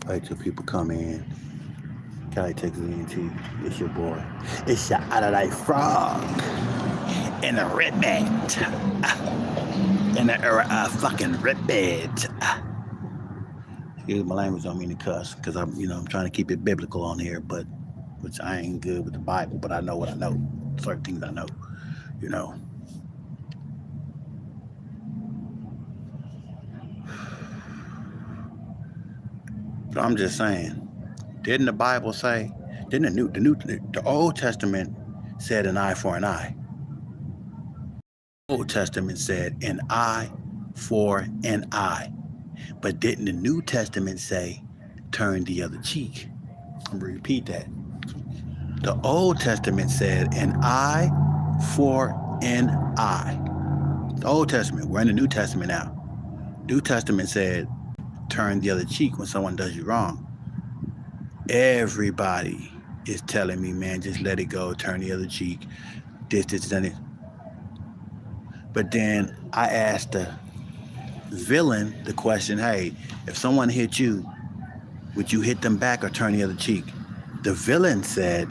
Wait till people come in. Cali, Texas A&T. It's your boy. It's your out of life frog in a red bed. In a fucking red bed. Excuse my language, don't mean to cuss, because I'm trying to keep it biblical on here, but which I ain't good with the Bible, but I know what I know. Certain things I know, you know. So I'm just saying, didn't the Bible say? Didn't the Old Testament said an eye for an eye? Old Testament said an eye for an eye. But didn't the New Testament say turn the other cheek? I'm going to repeat that. The Old Testament said an eye for an eye. The Old Testament. We're in the New Testament now. New Testament said turn the other cheek when someone does you wrong. Everybody is telling me, man, just let it go, turn the other cheek, this, and it. But then I asked the villain the question, hey, if someone hit you, would you hit them back or turn the other cheek? The villain said,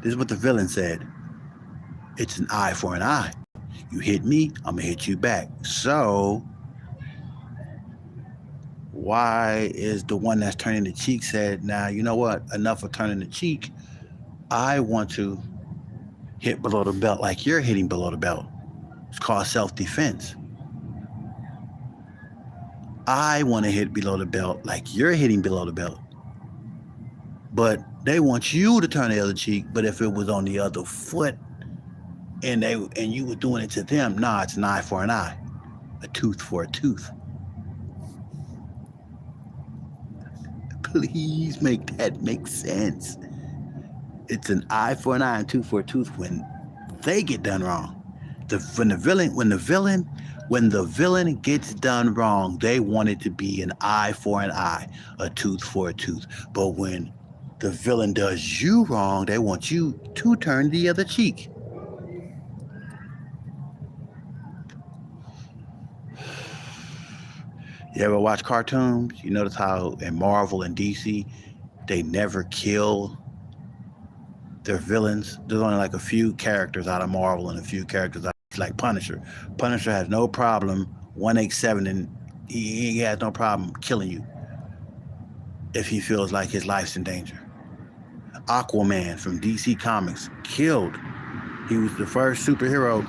this is what the villain said, it's an eye for an eye. You hit me, I'm going to hit you back. So why is the one that's turning the cheek said, now, you know what, enough of turning the cheek. I want to hit below the belt like you're hitting below the belt. It's called self-defense. I want to hit below the belt like you're hitting below the belt. But they want you to turn the other cheek, but if it was on the other foot and you were doing it to them, nah, it's an eye for an eye, a tooth for a tooth. Please make that make sense. It's an eye for an eye and tooth for a tooth when they get done wrong. When the villain gets done wrong, they want it to be an eye for an eye, a tooth for a tooth. But when the villain does you wrong, they want you to turn the other cheek. You ever watch cartoons? You notice how in Marvel and DC, they never kill their villains. There's only like a few characters out of Marvel and a few characters out of, like Punisher. Punisher has no problem 187 and he has no problem killing you if he feels like his life's in danger. Aquaman from DC Comics killed. He was the first superhero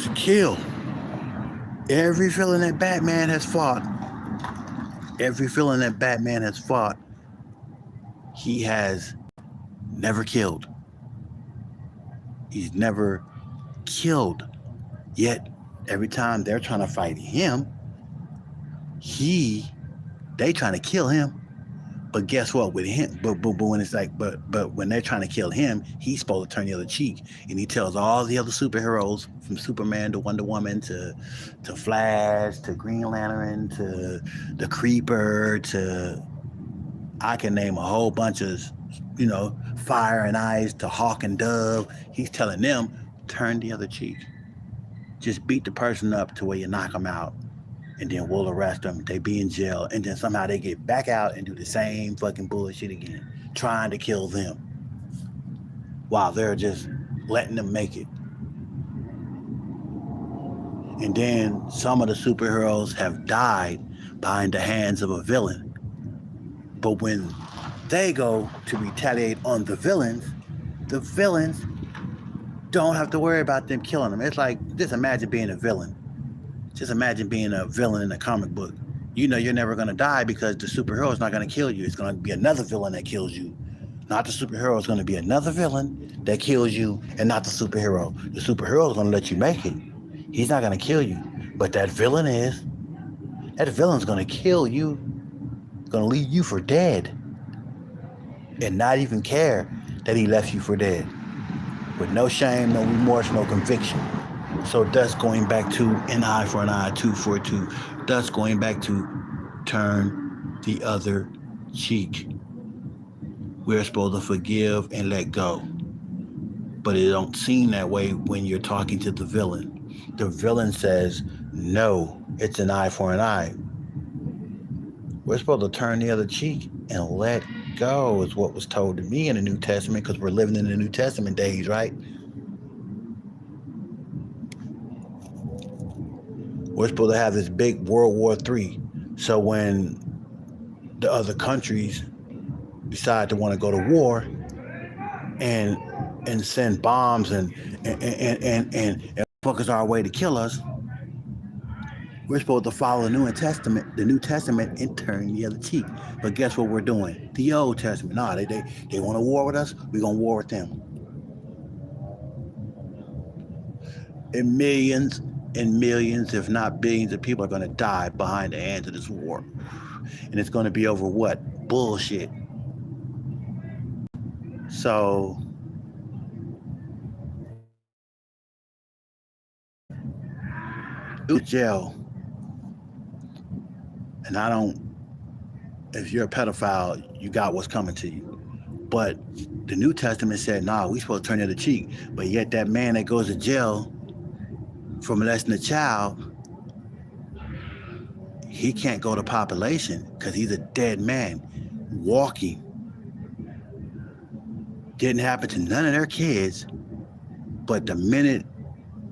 to kill. Every villain that Batman has fought, he has never killed. He's never killed. Yet every time they're trying to fight him, they trying to kill him. But guess what? With him, but when it's like, but when they're trying to kill him, he's supposed to turn the other cheek, and he tells all the other superheroes, from Superman to Wonder Woman to Flash to Green Lantern to the Creeper to, I can name a whole bunch of, Fire and Ice to Hawk and Dove. He's telling them, turn the other cheek. Just beat the person up to where you knock them out. And then we'll arrest them. They be in jail. And then somehow they get back out and do the same fucking bullshit again. Trying to kill them. While they're just letting them make it. And then some of the superheroes have died behind the hands of a villain. But when they go to retaliate on the villains don't have to worry about them killing them. It's like, just imagine being a villain. Just imagine being a villain in a comic book. You know you're never going to die because the superhero is not going to kill you. It's going to be another villain that kills you. Not the superhero. It's going to be another villain that kills you and not the superhero. The superhero is going to let you make it. He's not going to kill you. But that villain is. That villain's going to kill you. Going to leave you for dead. And not even care that he left you for dead. With no shame, no remorse, no conviction. So thus going back to an eye for an eye, tooth for a tooth. Thus going back to turn the other cheek. We're supposed to forgive and let go. But it don't seem that way when you're talking to the villain. The villain says, no, it's an eye for an eye. We're supposed to turn the other cheek and let go is what was told to me in the New Testament, because we're living in the New Testament days, right? We're supposed to have this big World War III. So when the other countries decide to want to go to war and send bombs and focus our way to kill us, we're supposed to follow the New Testament and turn the other cheek. But guess what we're doing? The Old Testament. Nah, they want to war with us, we're gonna war with them. And millions, if not billions of people are gonna die behind the hands of this war. And it's gonna be over what? Bullshit. So jail. And if you're a pedophile, you got what's coming to you. But the New Testament said, nah, we supposed to turn the other cheek. But yet that man that goes to jail for molesting a child, he can't go to population because he's a dead man walking. Didn't happen to none of their kids. But the minute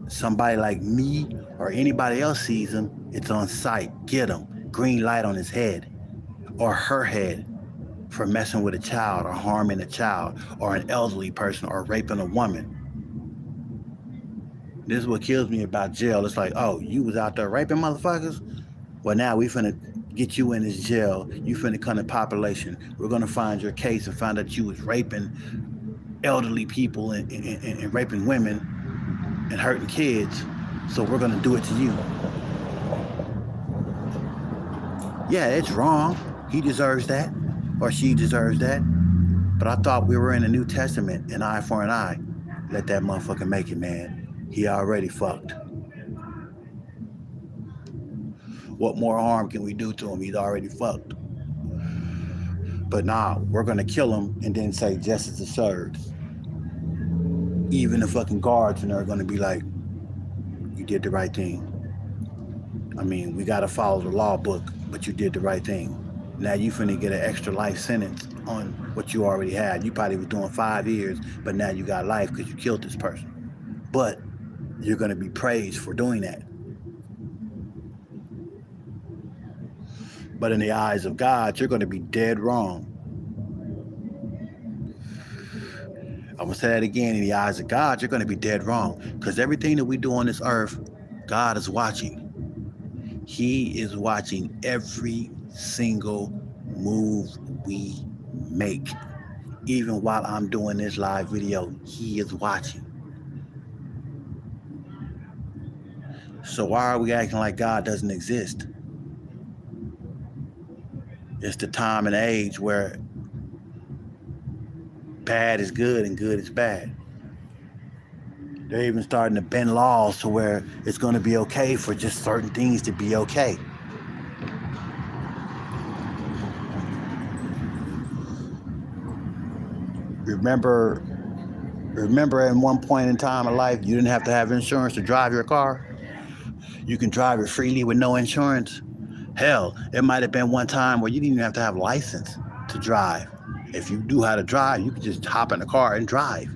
somebody like me or anybody else sees him, it's on sight. Get him. Green light on his head or her head for messing with a child or harming a child or an elderly person or raping a woman. This is what kills me about jail. It's like, oh, you was out there raping motherfuckers? Well, now we finna get you in this jail. You finna come to population. We're gonna find your case and find out you was raping elderly people and raping women and hurting kids. So we're gonna do it to you. Yeah, it's wrong. He deserves that, or she deserves that. But I thought we were in the New Testament, an eye for an eye. Let that motherfucker make it, man. He already fucked. What more harm can we do to him? He's already fucked. But nah, we're gonna kill him and then say justice is served. Even the fucking guards and they're gonna be like, you did the right thing. I mean, we gotta follow the law book, but you did the right thing. Now you finna get an extra life sentence on what you already had. You probably was doing 5 years, but now you got life because you killed this person. But you're gonna be praised for doing that. But in the eyes of God, you're gonna be dead wrong. I'm gonna say that again. In the eyes of God, you're gonna be dead wrong. Because everything that we do on this earth, God is watching. He is watching every single move we make. Even while I'm doing this live video, he is watching. So why are we acting like God doesn't exist? It's the time and age where bad is good and good is bad. They're even starting to bend laws to where it's going to be okay for just certain things to be okay. Remember at one point in time in life, you didn't have to have insurance to drive your car? You can drive it freely with no insurance? Hell, it might have been one time where you didn't even have to have a license to drive. If you knew how to drive, you could just hop in the car and drive.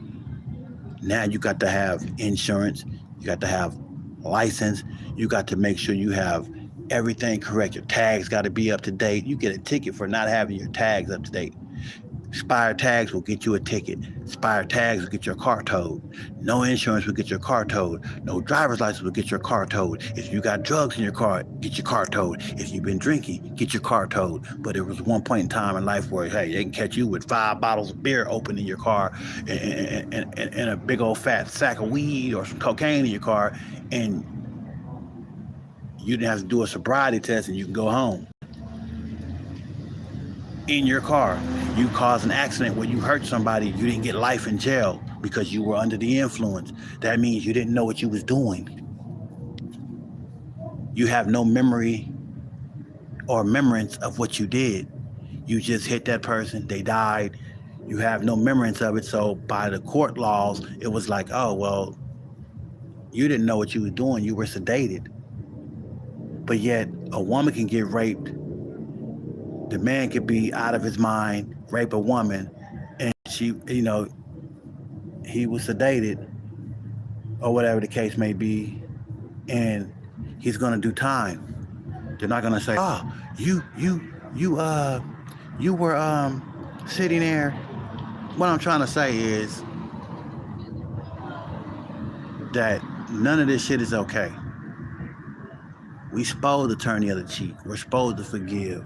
Now you got to have insurance, you got to have a license, you got to make sure you have everything correct. Your tags got to be up to date. You get a ticket for not having your tags up to date. Expired tags will get you a ticket. Expired tags will get your car towed. No insurance will get your car towed. No driver's license will get your car towed. If you got drugs in your car, get your car towed. If you've been drinking, get your car towed. But there was one point in time in life where, hey, they can catch you with 5 bottles of beer open in your car and a big old fat sack of weed or some cocaine in your car, and you didn't have to do a sobriety test and you can go home. In your car, you caused an accident where you hurt somebody, you didn't get life in jail because you were under the influence. That means you didn't know what you was doing. You have no memory or remembrance of what you did. You just hit that person, they died. You have no remembrance of it. So by the court laws, it was like, oh, well, you didn't know what you were doing. You were sedated. But yet a woman can get raped The man could be out of his mind, rape a woman, and she, he was sedated or whatever the case may be, and he's gonna do time. They're not gonna say, "Oh, you were sitting there." What I'm trying to say is that none of this shit is okay. We supposed to turn the other cheek. We're supposed to forgive.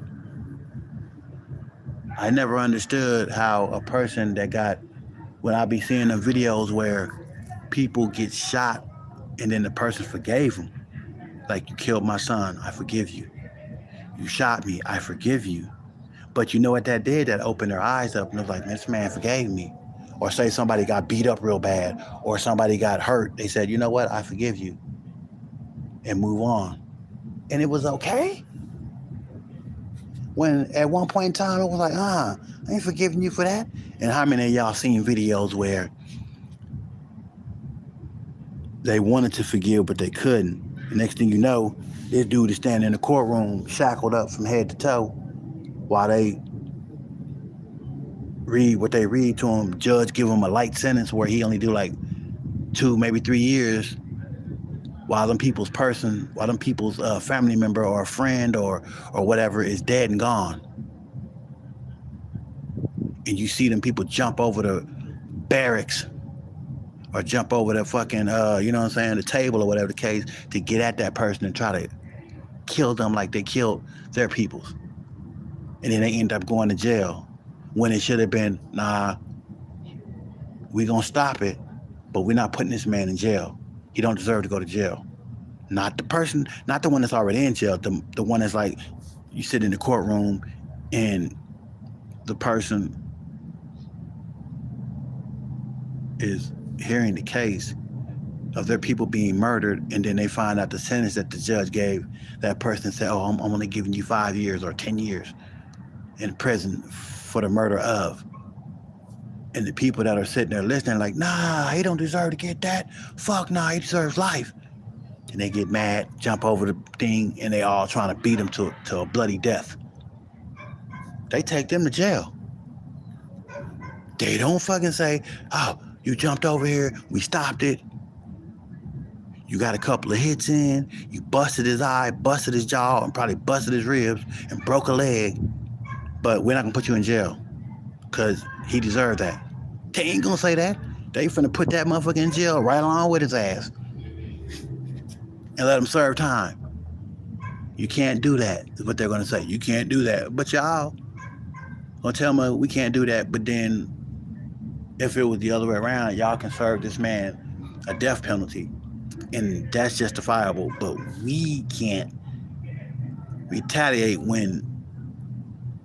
I never understood how a person that got, when I be seeing the videos where people get shot and then the person forgave them. Like, you killed my son, I forgive you. You shot me, I forgive you. But you know what that did? That opened their eyes up and was like, this man forgave me. Or say somebody got beat up real bad or somebody got hurt. They said, you know what? I forgive you. And move on. And it was okay. When at one point in time, it was like, I ain't forgiving you for that. And how many of y'all seen videos where they wanted to forgive, but they couldn't? The next thing you know, this dude is standing in the courtroom, shackled up from head to toe, while they read what they read to him. Judge give him a light sentence where he only do like 2, maybe 3 years, while them people's family member or a friend or whatever is dead and gone. And you see them people jump over the barracks or jump over the fucking, the table or whatever the case, to get at that person and try to kill them like they killed their peoples. And then they end up going to jail when it should have been, nah, we gonna stop it, but we're not putting this man in jail. He don't deserve to go to jail. Not the person, not the one that's already in jail, the one that's like, you sit in the courtroom and the person is hearing the case of their people being murdered, and then they find out the sentence that the judge gave that person, said, oh, I'm only giving you 5 years or 10 years in prison for the murder of. And the people that are sitting there listening like, nah, he don't deserve to get that. Fuck, nah, he deserves life. And they get mad, jump over the thing, and they all trying to beat him to a bloody death. They take them to jail. They don't fucking say, oh, you jumped over here, we stopped it. You got a couple of hits in, you busted his eye, busted his jaw, and probably busted his ribs, and broke a leg, but we're not gonna put you in jail, because he deserved that. They ain't gonna say that. They finna put that motherfucker in jail right along with his ass and let him serve time. You can't do that, is what they're gonna say. You can't do that. But y'all gonna tell me we can't do that, but then if it was the other way around, y'all can serve this man a death penalty, and that's justifiable, but we can't retaliate when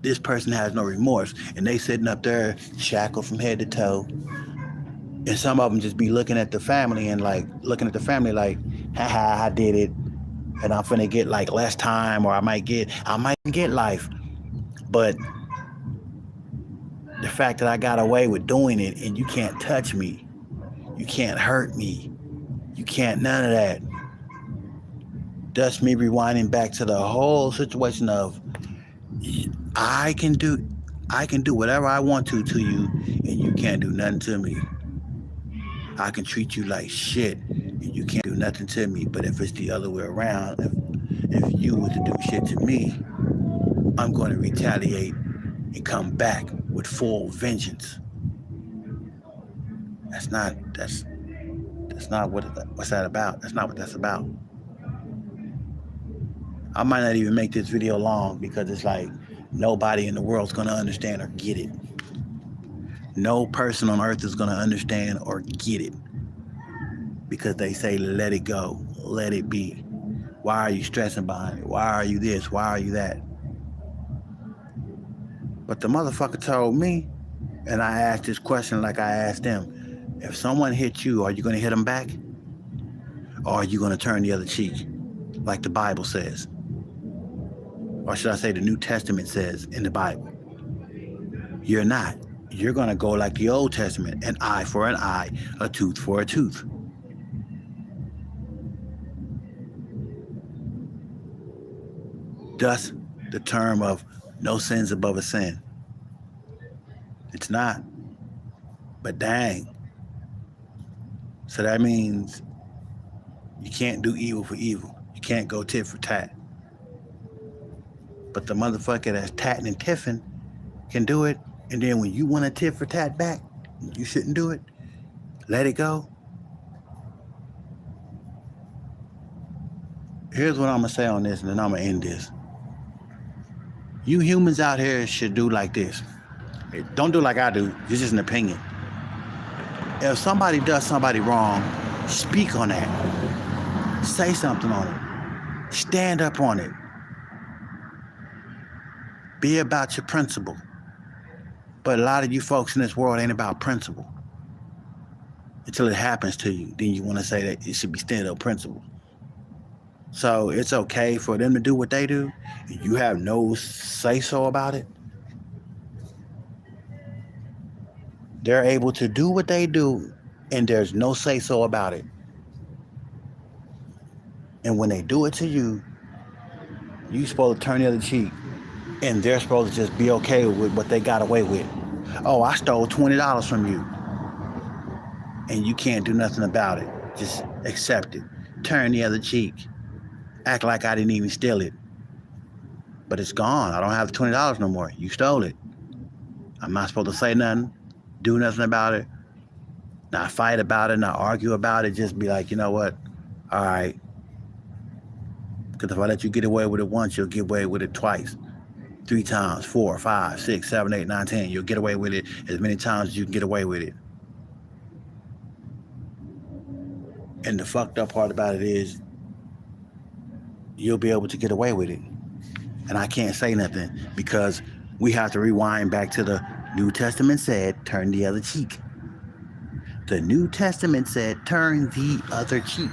this person has no remorse, and they sitting up there shackled from head to toe, and some of them just be looking at the family like, haha, I did it, and I'm finna get like less time, or I might get life. But the fact that I got away with doing it, and you can't touch me, you can't hurt me, you can't none of that. That's me rewinding back to the whole situation of, I can do whatever I want to you, and you can't do nothing to me. I can treat you like shit, and you can't do nothing to me. But if it's the other way around, if you were to do shit to me, I'm going to retaliate and come back with full vengeance. That's not what's that about. That's not what that's about. I might not even make this video long, because it's like nobody in the world's going to understand or get it. No person on earth is going to understand or get it, because they say, let it go, let it be. Why are you stressing behind it? Why are you this? Why are you that? But the motherfucker told me, and I asked this question like I asked them, if someone hits you, are you going to hit them back? Or are you going to turn the other cheek, like the Bible says? Or should I say the New Testament says in the Bible? You're not. You're going to go like the Old Testament, an eye for an eye, a tooth for a tooth. Thus, the term of No sin's above a sin. It's not. But dang. So that means you can't do evil for evil. You can't go tit for tat. But the motherfucker that's tatting and tiffing can do it. And then when you want to tit for tat back, you shouldn't do it. Let it go. Here's what I'm going to say on this, and then I'm going to end this. You humans out here should do like this. Don't do like I do. It's just an opinion. If somebody does somebody wrong, speak on that. Say something on it. Stand up on it. Be about your principle. But a lot of you folks in this world ain't about principle. Until it happens to you, then you want to say that it should be stand-up principle. So it's okay for them to do what they do, and you have no say-so about it. They're able to do what they do, and there's no say-so about it. And when they do it to you, you're supposed to turn the other cheek, and they're supposed to just be okay with what they got away with. Oh, I stole $20 from you. And you can't do nothing about it. Just accept it. Turn the other cheek. Act like I didn't even steal it. But it's gone. I don't have the $20 no more. You stole it. I'm not supposed to say nothing, do nothing about it, not fight about it, not argue about it. Just be like, you know what? All right. Because if I let you get away with it once, you'll get away with it twice. 3 times, 4, 5, 6, 7, 8, 9, 10. You'll get away with it as many times as you can get away with it. And the fucked up part about it is you'll be able to get away with it. And I can't say nothing because we have to rewind back to the New Testament said, turn the other cheek. The New Testament said, turn the other cheek.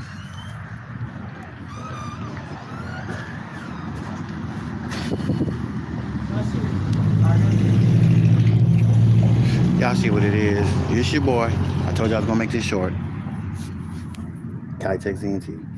Y'all see what it is. It's your boy. I told you I was going to make this short. Kai Tech ZNT.